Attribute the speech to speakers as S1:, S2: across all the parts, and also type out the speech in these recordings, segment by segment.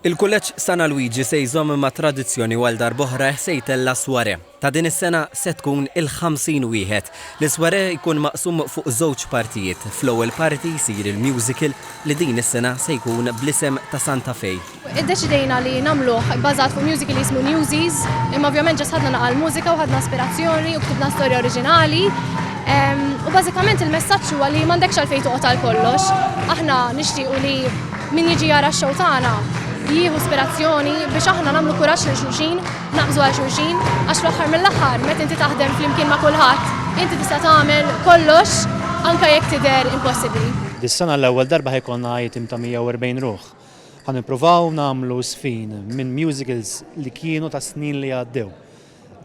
S1: Il-kulleġġ Sana Luigi se jżomm ma' tradizzjoni għal darb'oħra se jtella sware. Ta' din is-sena se tkun il-50 wieħed. L-isware jkun maqsum fuq żewġ partijiet. Fl-ewwel parti jsir il-musical li din is-sena se jkun bl-isem ta' Santa Fe.
S2: Iddeċidejna li nagħmluh bbażat fuq musical li jismu Newsies, imma ovvjament ġas ħadna naqal mużika u ħadna ispirazzjoni u ktibna storja oriġinali. U bażikament il-messaġġ huwa li m'għandekx għalfejn toqgħod għal kollox. Aħna nixtiequ li min jiġi jara x-show tagħna jieħu ispirazzjoni biex aħna nagħmlu kuraġġ lil xulxin, naqbżu għal xulxin, għax fl-aħħar mill-aħħar meta inti taħdem flimkien ma' kulħadd, inti tista' tagħmel kollox anke jekk tidher impossibbli.
S3: Dis-sena l-ewwel darba ħajkonna item ta' 140 ruħ. Ħanippruvaw nagħmlu sfin minn musicals li kienu ta' snin li għaddew.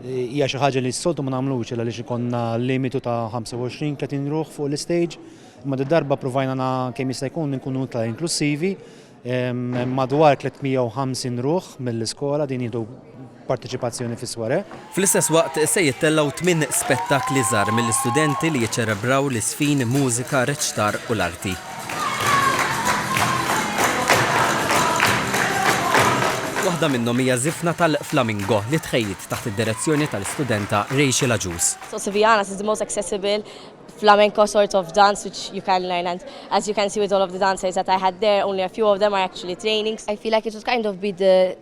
S3: Hija xi ħaġa li s-soltu ma nagħmlux għaliex ikonna limitu ta' 25-30 ruħ fuq l-istage, imma d-darba provajna kemm jista' jkun nkunu ta' inklusivi. Madwar 350 ruħ mill-iskola din jieħdu parteċipazzjoni fis-sware.
S1: Fl-istess waqt se jittellaw 8 spettakli żgħar mill-istudenti li jiċċelebraw l-isfin mużika, reċtar u l-arti. Waħda minnhom hija żifna tal-Flamingo li tħejjid taħt id-direzzjoni tal-istudenta Rachel Aġus.
S4: So Sevillanas is the most accessible flamenco sort of dance which you can learn, and as you can see with all of the dancers that I had there, only a few of them are actually trainings. I feel like it would kind of be the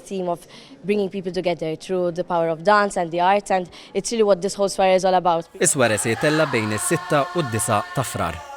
S4: theme of bringing people together through the power of dance and the arts, and it's really what this whole soiree is all about.
S1: Is-sware se jtella bejn is-6 u d-9 ta' frar.